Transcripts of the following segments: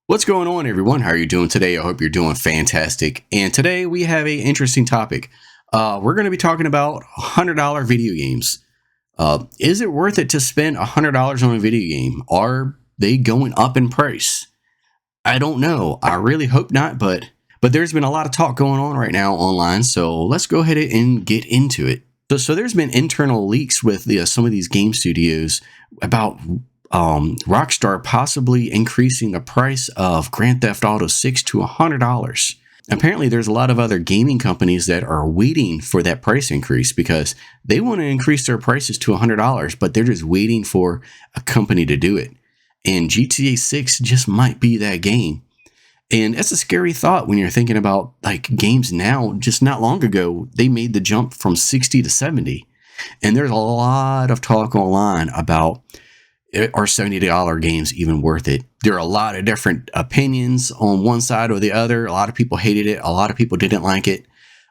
What's going on, everyone? How are you doing today? I hope you're doing fantastic. And today we have an interesting topic. We're going to be talking about $100 video games. Is it worth it to spend $100 on a video game? Are they going up in price? I don't know. I really hope not, but there's been a lot of talk going on right now online. So let's go ahead and get into it. So there's been internal leaks with some of these game studios about Rockstar possibly increasing the price of Grand Theft Auto 6 to $100. Apparently, there's a lot of other gaming companies that are waiting for that price increase because they want to increase their prices to $100, but they're just waiting for a company to do it. And GTA 6 just might be that game. And that's a scary thought when you're thinking about like games now. Just not long ago, they made the jump from 60 to 70. And there's a lot of talk online about, are $70 games even worth it? There are a lot of different opinions on one side or the other. A lot of people hated it. A lot of people didn't like it.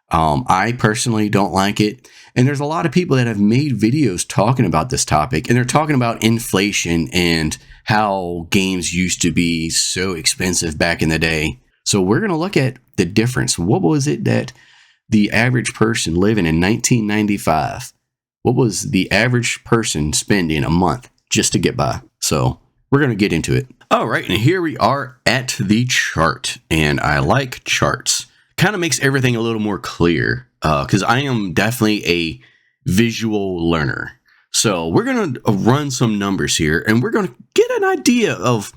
I personally don't like it. And there's a lot of people that have made videos talking about this topic. And they're talking about inflation and how games used to be so expensive back in the day. So we're going to look at the difference. What was it that the average person living in 1995, what was the average person spending a month just to get by? So we're going to get into it. All right, and here we are at the chart, and I like charts. Kind of makes everything a little more clear because I am definitely a visual learner. So we're going to run some numbers here, and we're going to get an idea of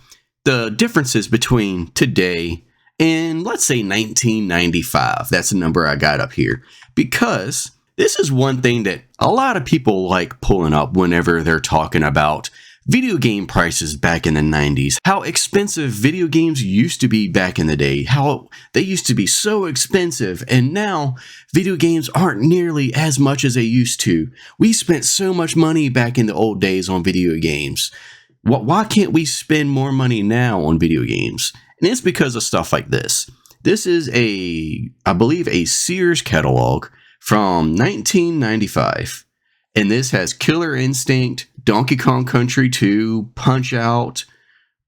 the differences between today and, let's say, 1995. That's the number I got up here, because this is one thing that a lot of people like pulling up whenever they're talking about video game prices back in the 90s. How expensive video games used to be back in the day. How they used to be so expensive, and now video games aren't nearly as much as they used to. We spent so much money back in the old days on video games. Why can't we spend more money now on video games? And it's because of stuff like this. This is I believe a Sears catalog from 1995. And this has Killer Instinct, Donkey Kong Country 2, Punch-Out!,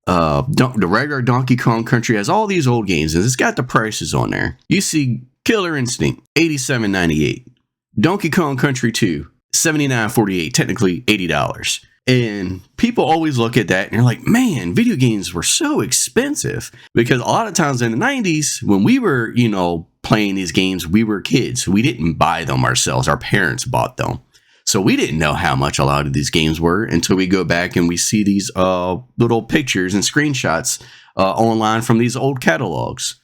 the regular Donkey Kong Country. Has all these old games, and it's got the prices on there. You see Killer Instinct, $87.98. Donkey Kong Country 2, $79.48, technically $80. And people always look at that and they're like, man, video games were so expensive. Because a lot of times in the 90s, when we were, playing these games, we were kids. We didn't buy them ourselves. Our parents bought them. So we didn't know how much a lot of these games were until we go back and we see these little pictures and screenshots online from these old catalogs.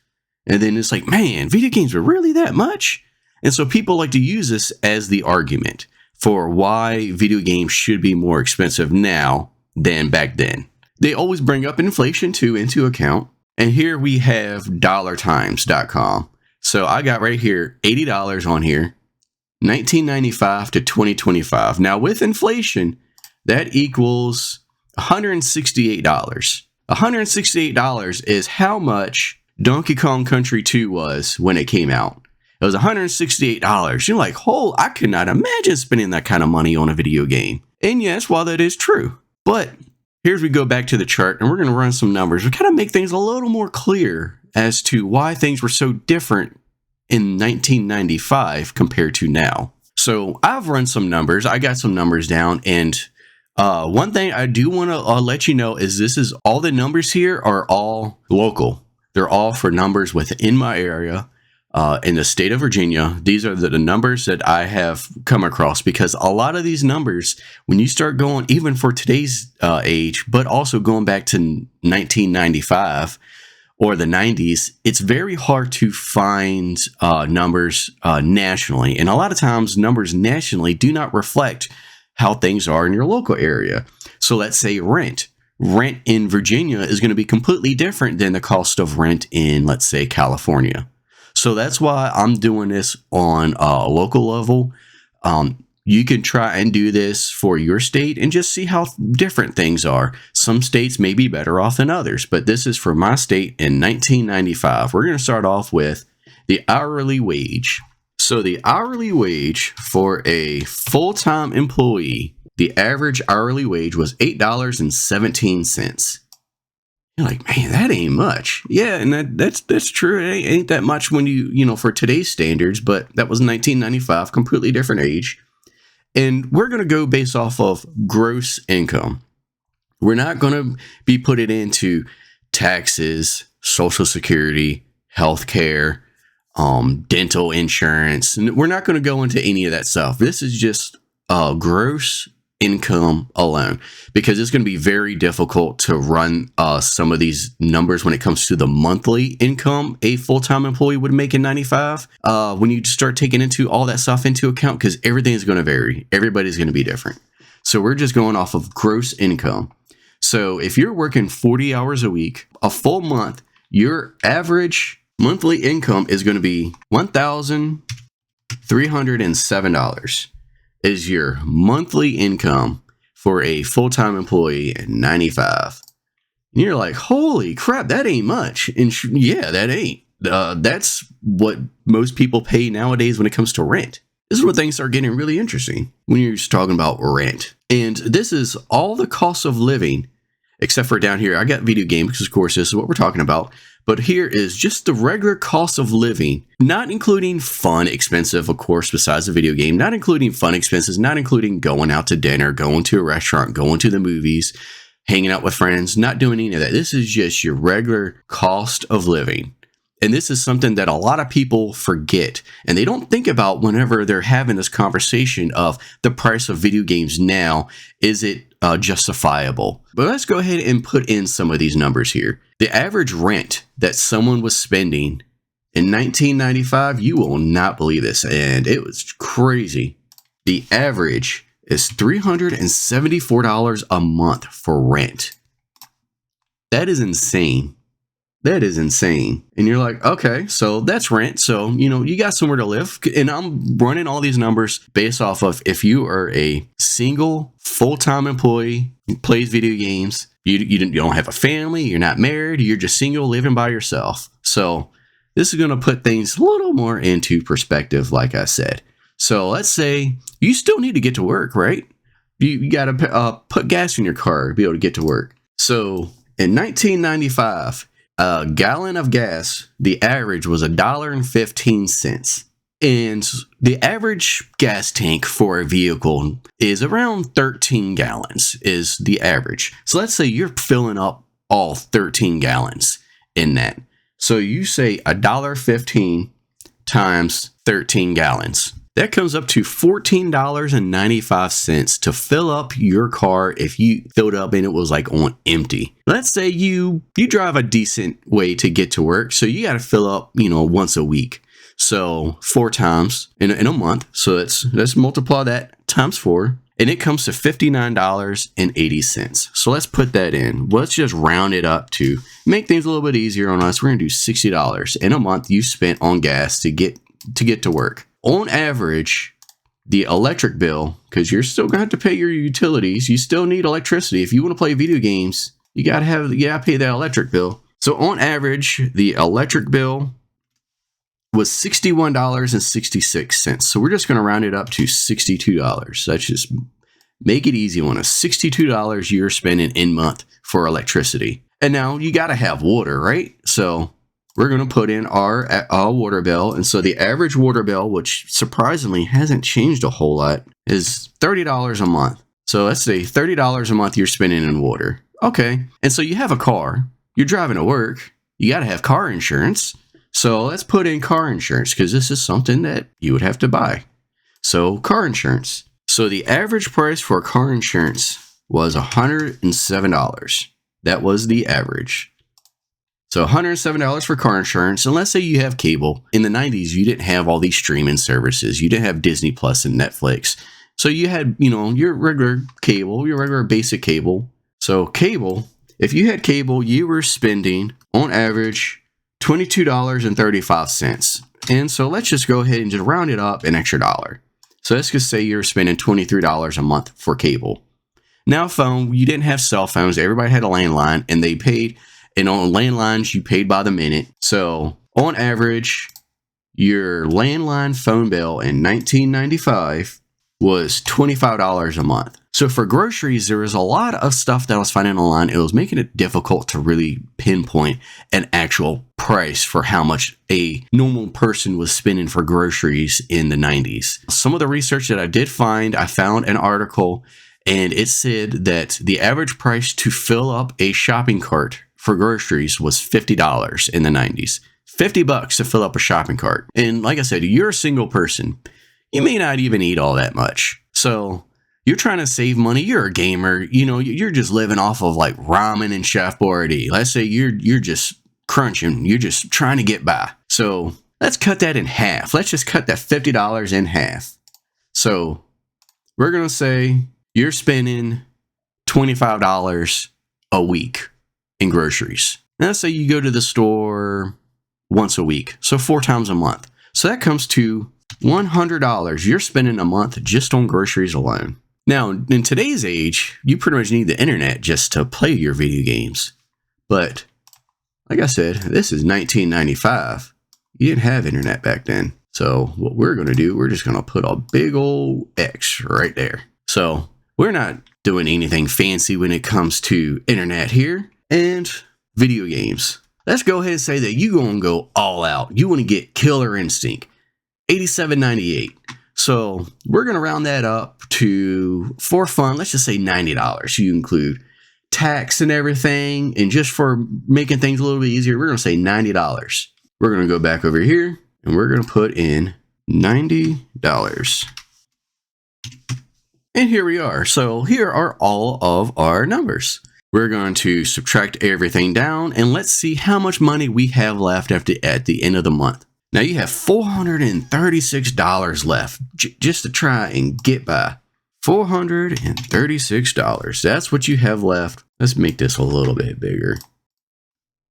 And then it's like, man, video games were really that much? And so people like to use this as the argument for why video games should be more expensive now than back then. They always bring up inflation too into account. And here we have dollartimes.com. So I got right here $80 on here. 1995 to 2025. Now with inflation, that equals $168. $168 is how much Donkey Kong Country 2 was when it came out. It was $168. You're like, I could not imagine spending that kind of money on a video game. And yes, while that is true, but here's we go back to the chart and we're going to run some numbers. We kind of make things a little more clear as to why things were so different in 1995 compared to now. So I've run some numbers. I got some numbers down, and one thing I do want to let you know is all the numbers here are all local. They're all for numbers within my area in the state of Virginia. These are the numbers that I have come across, because a lot of these numbers, when you start going even for today's age, but also going back to 1995 or the 90s, it's very hard to find numbers nationally. And a lot of times numbers nationally do not reflect how things are in your local area. So let's say rent. Rent in Virginia is going to be completely different than the cost of rent in, let's say, California. So that's why I'm doing this on a local level. You can try and do this for your state and just see how different things are. Some states may be better off than others, but this is for my state in 1995. We're going to start off with the hourly wage. So the hourly wage for a full-time employee, the average hourly wage was $8.17. You're like, man, that ain't much. Yeah, and that's true. It ain't that much when for today's standards, but that was 1995, completely different age. And we're going to go based off of gross income. We're not going to be putting into taxes, Social Security, healthcare, dental insurance. And we're not going to go into any of that stuff. This is just gross income alone, because it's going to be very difficult to run some of these numbers when it comes to the monthly income a full-time employee would make in 95 when you start taking into all that stuff into account, because everything is going to vary. Everybody's going to be different. So we're just going off of gross income. So if you're working 40 hours a week, a full month, your average monthly income is going to be $1,307 is your monthly income for a full-time employee in 95. And you're like, holy crap, that ain't much. And yeah, that ain't. That's what most people pay nowadays when it comes to rent. This is where things start getting really interesting when you're just talking about rent. And this is all the cost of living, except for down here. I got video games because, of course, this is what we're talking about. But here is just the regular cost of living, not including fun expensive, of course, besides the video game, not including fun expenses, not including going out to dinner, going to a restaurant, going to the movies, hanging out with friends, not doing any of that. This is just your regular cost of living. And this is something that a lot of people forget, and they don't think about whenever they're having this conversation of the price of video games now. Is it justifiable? But let's go ahead and put in some of these numbers here. The average rent that someone was spending in 1995, you will not believe this, and it was crazy. The average is $374 a month for rent. That is insane. That is insane. And you're like, okay, so that's rent. So, you got somewhere to live. And I'm running all these numbers based off of if you are a single full-time employee who plays video games, you don't have a family, you're not married, you're just single living by yourself. So this is going to put things a little more into perspective, like I said. So let's say you still need to get to work, right? You got to put gas in your car to be able to get to work. So in 1995, a gallon of gas, the average was $1.15. And the average gas tank for a vehicle is around 13 gallons is the average. So let's say you're filling up all 13 gallons in that. So you say $1.15 times 13 gallons. That comes up to $14.95 to fill up your car if you filled up and it was like on empty. Let's say you drive a decent way to get to work, so you got to fill up, once a week. So 4 times in a month. So let's multiply that times 4, and it comes to $59.80. So let's put that in. Let's just round it up to make things a little bit easier on us. We're gonna do $60 in a month you spent on gas to get to work. On average, the electric bill, because you're still going to have to pay your utilities. You still need electricity. If you want to play video games, you got to pay that electric bill. So on average, the electric bill was $61.66. So we're just going to round it up to $62. Let's just make it easy on us. $62 you're spending in month for electricity. And now you got to have water, right? So we're going to put in our water bill. And so the average water bill, which surprisingly hasn't changed a whole lot, is $30 a month. So let's say $30 a month you're spending in water. Okay. And so you have a car. You're driving to work. You got to have car insurance. So let's put in car insurance because this is something that you would have to buy. So car insurance. So the average price for car insurance was $107. That was the average. So $107 for car insurance. And let's say you have cable. In the 90s, you didn't have all these streaming services. You didn't have Disney Plus and Netflix. So you had, your regular cable, your regular basic cable. So cable, if you had cable, you were spending on average $22.35. And so let's just go ahead and just round it up an extra dollar. So let's just say you're spending $23 a month for cable. Now phone, you didn't have cell phones. Everybody had a landline and they paid. And on landlines, you paid by the minute. So on average, your landline phone bill in 1995 was $25 a month. So for groceries, there was a lot of stuff that I was finding online. It was making it difficult to really pinpoint an actual price for how much a normal person was spending for groceries in the 90s. Some of the research that I did find, I found an article and it said that the average price to fill up a shopping cart for groceries was $50 in the 90s. $50 to fill up a shopping cart. And like I said, you're a single person. You may not even eat all that much. So you're trying to save money. You're a gamer. You're just living off of like ramen and Chef Boyardee. Let's say you're just crunching. You're just trying to get by. So let's cut that in half. Let's just cut that $50 in half. So we're going to say you're spending $25 a week in groceries. Now, let's say you go to the store once a week. So 4 times a month. So that comes to $100 you're spending a month just on groceries alone. Now, in today's age, you pretty much need the internet just to play your video games. But like I said, this is 1995. You didn't have internet back then. So what we're going to do, we're just going to put a big old X right there. So we're not doing anything fancy when it comes to internet here and video games. Let's go ahead and say that you're going to go all out. You want to get Killer Instinct. $87.98. So we're going to round that up to, for fun, let's just say $90. You include tax and everything. And just for making things a little bit easier, we're going to say $90. We're going to go back over here and we're going to put in $90. And here we are. So here are all of our numbers. We're going to subtract everything down and let's see how much money we have left at the end of the month. Now you have $436 left just to try and get by. $436. That's what you have left. Let's make this a little bit bigger.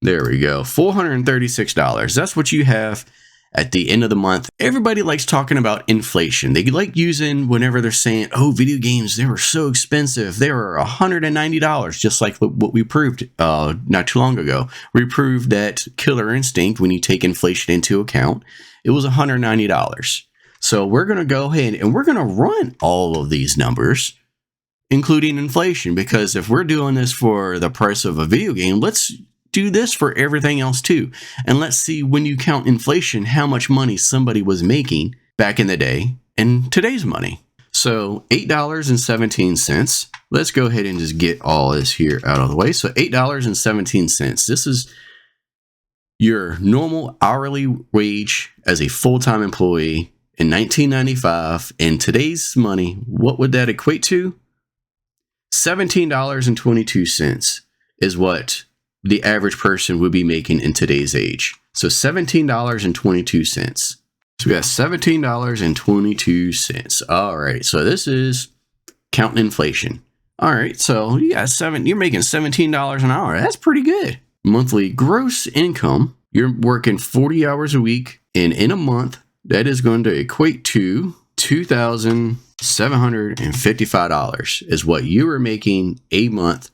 There we go. $436. That's what you have at the end of the month. Everybody likes talking about inflation. They like using whenever they're saying, oh, video games, they were so expensive. They were $190, just like what we proved not too long ago. We proved that Killer Instinct, when you take inflation into account, it was $190. So we're going to go ahead and we're going to run all of these numbers, including inflation, because if we're doing this for the price of a video game, let's do this for everything else too. And let's see, when you count inflation, how much money somebody was making back in the day and today's money. So $8.17. Let's go ahead and just get all this here out of the way. So $8.17. This is your normal hourly wage as a full-time employee in 1995. In today's money, what would that equate to? $17.22 is what the average person would be making in today's age. So $17.22. So we got $17.22. All right. So this is counting inflation. All right. So you got you're making $17 an hour. That's pretty good. Monthly gross income. You're working 40 hours a week, and in a month, that is going to equate to $2,755 is what you are making a month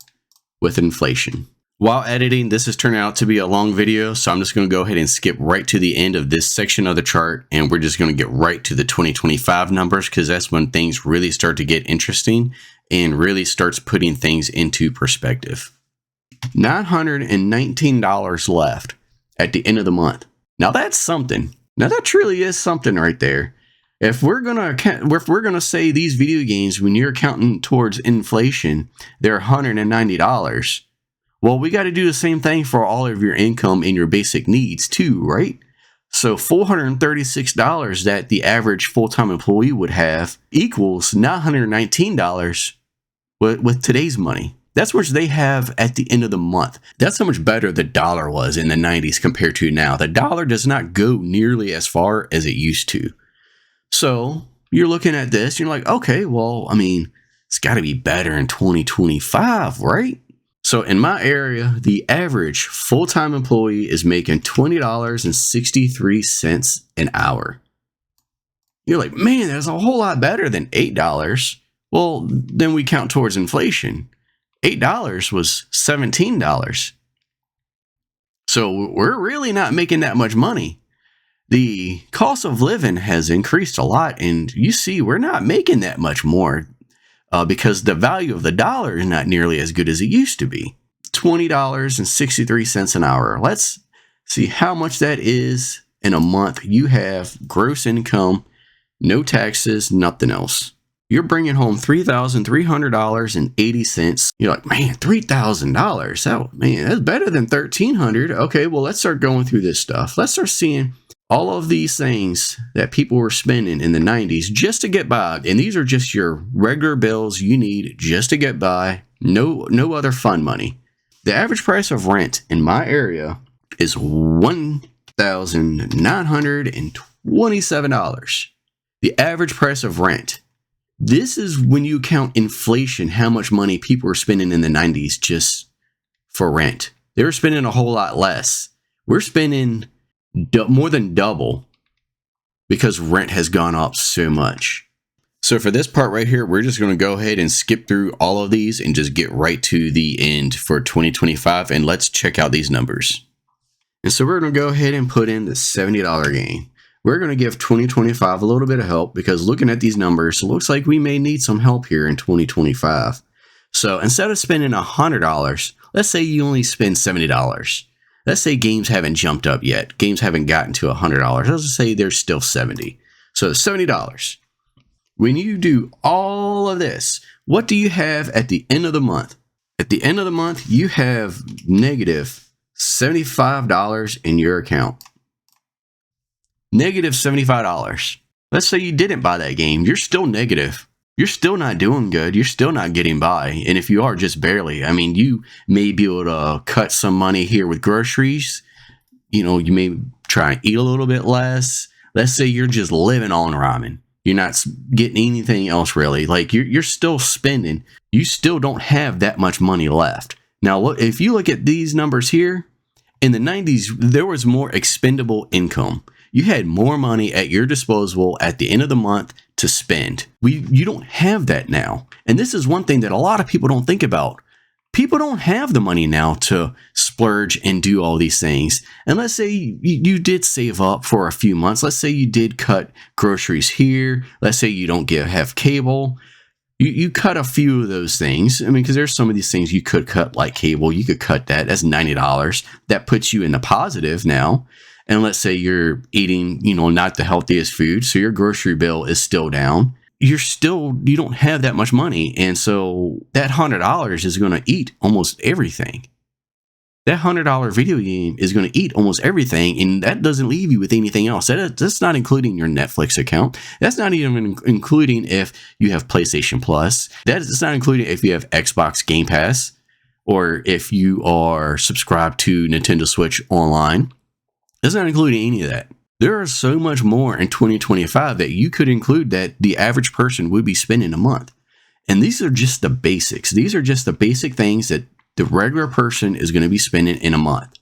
with inflation. While editing, this is turning out to be a long video, so I'm just going to go ahead and skip right to the end of this section of the chart, and we're just going to get right to the 2025 numbers, because that's when things really start to get interesting and really starts putting things into perspective. $919 left at the end of the month. Now that's something. Now that truly is something right there. If we're gonna say these video games, when you're counting towards inflation, they're $190. Well, we got to do the same thing for all of your income and your basic needs too, right? So $436 that the average full-time employee would have equals $919 with today's money. That's what they have at the end of the month. That's how much better the dollar was in the 90s compared to now. The dollar does not go nearly as far as it used to. So you're looking at this, you're like, okay, well, I mean, it's got to be better in 2025, right? So in my area, the average full-time employee is making $20.63 an hour. You're like, man, that's a whole lot better than $8. Well, then we count towards inflation. $8 was $17. So we're really not making that much money. the cost of living has increased a lot, and you see we're not making that much more because the value of the dollar is not nearly as good as it used to be. $20.63 an hour. Let's see how much that is in a month. You have gross income, no taxes, nothing else. You're bringing home $3,300.80. You're like, man, $3,000. Oh, man, that's better than $1,300. Okay, well, let's start going through this stuff. Let's start seeing all of these things that people were spending in the 90s just to get by. And these are just your regular bills you need just to get by. No other fun money. The average price of rent in my area is $1,927. The average price of rent. This is when you count inflation, how much money people were spending in the 90s just for rent. They were spending a whole lot less. We're spending more than double because rent has gone up so much. So for this part right here, we're just going to go ahead and skip through all of these and just get right to the end for 2025. And let's check out these numbers. And so we're going to go ahead and put in the $70 gain. We're going to give 2025 a little bit of help because looking at these numbers, it looks like we may need some help here in 2025. So instead of spending $100, let's say you only spend $70. Let's say games haven't jumped up yet. Games haven't gotten to $100. Let's just say they're still 70. So $70. When you do all of this, what do you have at the end of the month? At the end of the month, you have negative $75 in your account. Negative $75. Let's say you didn't buy that game. You're still negative. You're still not doing good. You're still not getting by. And if you are, just barely. I mean, you may be able to cut some money here with groceries. You know, you may try and eat a little bit less. Let's say you're just living on ramen. You're not getting anything else really. Like you're still spending. You still don't have that much money left. Now, look, if you look at these numbers here, in the 90s, there was more expendable income. You had more money at your disposal at the end of the month to spend. You don't have that now. And this is one thing that a lot of people don't think about. People don't have the money now to splurge and do all these things. And let's say you did save up for a few months. Let's say you did cut groceries here. Let's say you don't have cable. You cut a few of those things. I mean, because there's some of these things you could cut, like cable. You could cut that. That's $90. That puts you in the positive now. And let's say you're eating, not the healthiest food. So your grocery bill is still down. You don't have that much money. And so that $100 is going to eat almost everything. That $100 video game is going to eat almost everything. And that doesn't leave you with anything else. That's not including your Netflix account. That's not even including if you have PlayStation Plus. That's not including if you have Xbox Game Pass or if you are subscribed to Nintendo Switch Online. That's not including any of that. There is so much more in 2025 that you could include that the average person would be spending a month. And these are just the basics. These are just the basic things that the regular person is going to be spending in a month.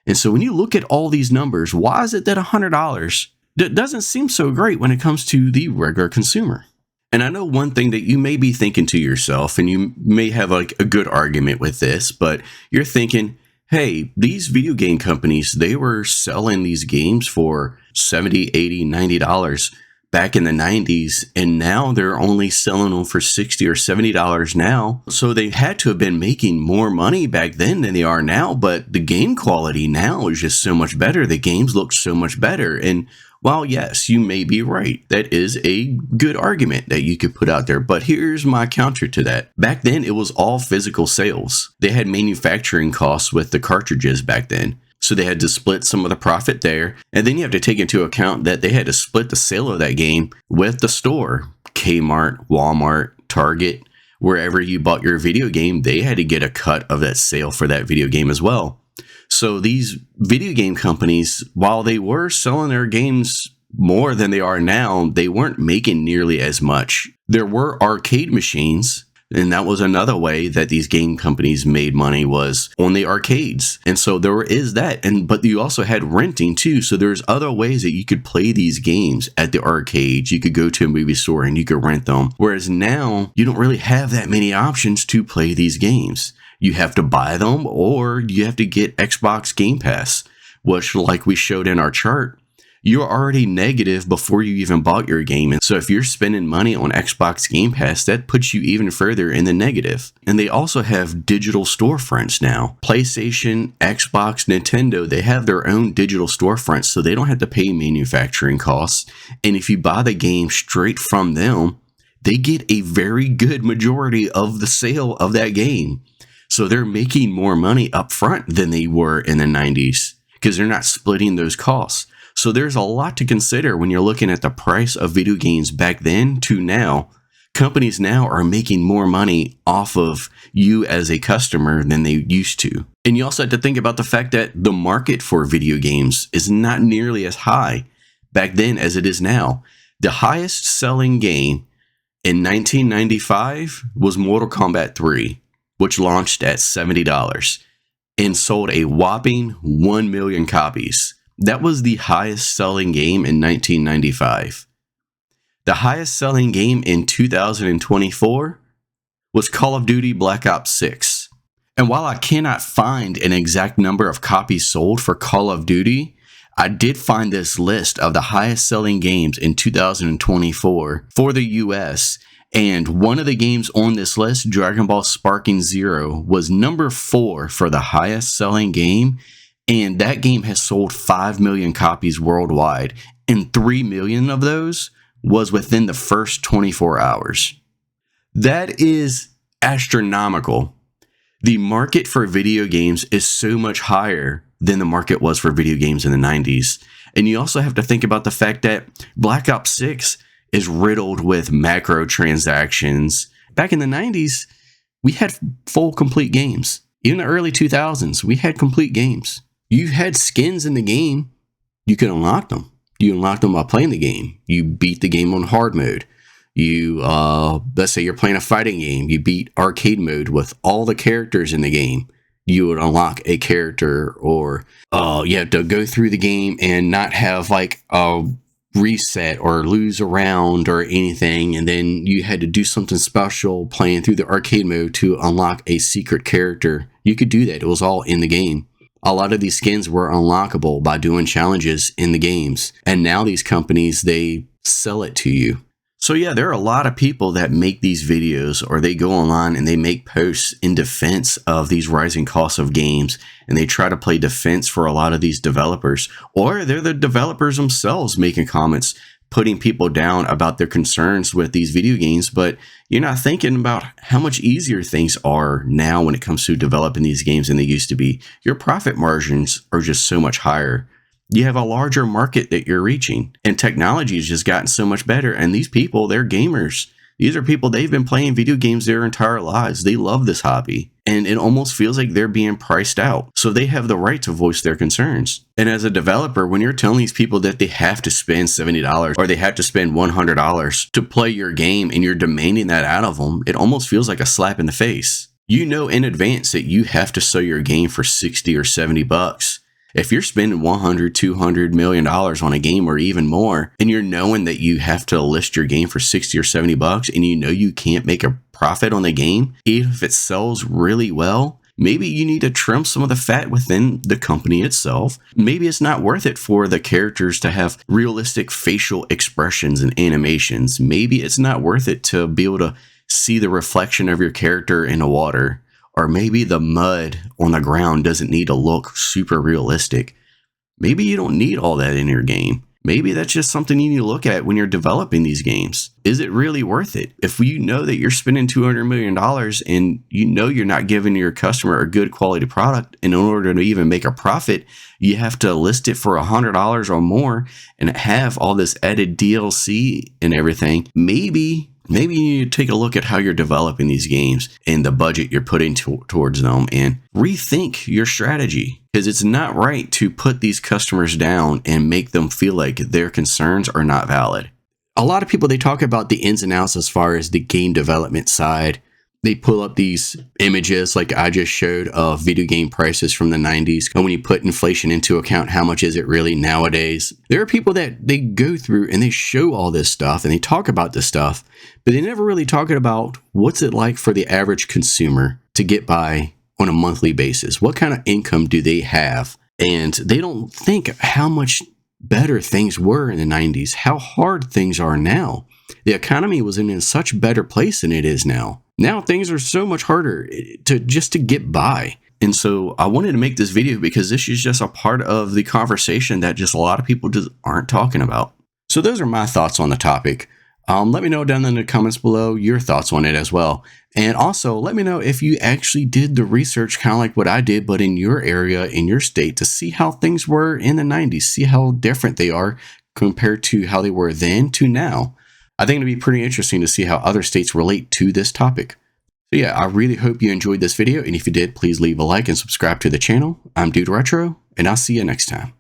And so when you look at all these numbers, why is it that $100 doesn't seem so great when it comes to the regular consumer? And I know one thing that you may be thinking to yourself, and you may have like a good argument with this, but you're thinking, hey, these video game companies, they were selling these games for $70, $80, $90 back in the 90s, and now they're only selling them for $60 or $70 now. So they had to have been making more money back then than they are now, but the game quality now is just so much better. The games look so much better. And while yes, you may be right, that is a good argument that you could put out there. But here's my counter to that. Back then, it was all physical sales. They had manufacturing costs with the cartridges back then. So they had to split some of the profit there. And then you have to take into account that they had to split the sale of that game with the store. Kmart, Walmart, Target, wherever you bought your video game, they had to get a cut of that sale for that video game as well. So these video game companies, while they were selling their games more than they are now, they weren't making nearly as much. There were arcade machines, and that was another way that these game companies made money, was on the arcades. And so there is that. But you also had renting too. So there's other ways that you could play these games at the arcades. You could go to a movie store and you could rent them. Whereas now you don't really have that many options to play these games. You have to buy them, or you have to get Xbox Game Pass, which, like we showed in our chart, you're already negative before you even bought your game. And so if you're spending money on Xbox Game Pass, that puts you even further in the negative. And they also have digital storefronts now. PlayStation, Xbox, Nintendo, they have their own digital storefronts, so they don't have to pay manufacturing costs. And if you buy the game straight from them, they get a very good majority of the sale of that game. So they're making more money up front than they were in the 90s because they're not splitting those costs. So there's a lot to consider when you're looking at the price of video games back then to now. Companies now are making more money off of you as a customer than they used to. And you also have to think about the fact that the market for video games is not nearly as high back then as it is now. The highest selling game in 1995 was Mortal Kombat 3, which launched at $70 and sold a whopping 1 million copies. That was the highest selling game in 1995. The highest selling game in 2024 was Call of Duty Black Ops 6. And while I cannot find an exact number of copies sold for Call of Duty, I did find this list of the highest selling games in 2024 for the US. And one of the games on this list, Dragon Ball Sparking Zero, was number 4 for the highest selling game. And that game has sold 5 million copies worldwide. And 3 million of those was within the first 24 hours. That is astronomical. The market for video games is so much higher than the market was for video games in the 90s. And you also have to think about the fact that Black Ops 6 is riddled with macro transactions. Back in the 90s, we had full complete games. Even the early 2000s, we had complete games. You had skins in the game. You could unlock them. You unlocked them by playing the game. You beat the game on hard mode. You, let's say you're playing a fighting game. You beat arcade mode with all the characters in the game. You would unlock a character, or you have to go through the game and not have like a reset or lose a round or anything. And then you had to do something special playing through the arcade mode to unlock a secret character. You could do that. It was all in the game. A lot of these skins were unlockable by doing challenges in the games. And now these companies, they sell it to you. So yeah, there are a lot of people that make these videos, or they go online and they make posts in defense of these rising costs of games. And they try to play defense for a lot of these developers. Or they're the developers themselves making comments, putting people down about their concerns with these video games, but you're not thinking about how much easier things are now when it comes to developing these games than they used to be. Your profit margins are just so much higher. You have a larger market that you're reaching, and technology has just gotten so much better. And these people, they're gamers. These are people, they've been playing video games their entire lives. They love this hobby, and it almost feels like they're being priced out. So they have the right to voice their concerns. And as a developer, when you're telling these people that they have to spend $70 or they have to spend $100 to play your game, and you're demanding that out of them, it almost feels like a slap in the face. You know in advance that you have to sell your game for 60 or 70 bucks. If you're spending $100, $200 million on a game or even more, and you're knowing that you have to list your game for 60 or 70 bucks, and you know you can't make a profit on the game, even if it sells really well, maybe you need to trim some of the fat within the company itself. Maybe it's not worth it for the characters to have realistic facial expressions and animations. Maybe it's not worth it to be able to see the reflection of your character in the water. Or maybe the mud on the ground doesn't need to look super realistic. Maybe you don't need all that in your game. Maybe that's just something you need to look at when you're developing these games. Is it really worth it? If you know that you're spending $200 million and you know you're not giving your customer a good quality product, and in order to even make a profit, you have to list it for $100 or more and have all this added DLC and everything, maybe you need to take a look at how you're developing these games and the budget you're putting towards them, and rethink your strategy, because it's not right to put these customers down and make them feel like their concerns are not valid. A lot of people, they talk about the ins and outs as far as the game development side. They pull up these images like I just showed of video game prices from the 90s. And when you put inflation into account, how much is it really nowadays? There are people that they go through and they show all this stuff and they talk about this stuff, but they never really talk about what's it like for the average consumer to get by on a monthly basis. What kind of income do they have? And they don't think how much better things were in the 90s, how hard things are now. The economy was in a such better place than it is now. Now things are so much harder to get by. And so I wanted to make this video because this is just a part of the conversation that just a lot of people just aren't talking about. So those are my thoughts on the topic. Let me know down in the comments below your thoughts on it as well. And also let me know if you actually did the research kind of like what I did, but in your area, in your state, to see how things were in the 90s, see how different they are compared to how they were then to now. I think it'd be pretty interesting to see how other states relate to this topic. So yeah, I really hope you enjoyed this video. And if you did, please leave a like and subscribe to the channel. I'm Dude Retro, and I'll see you next time.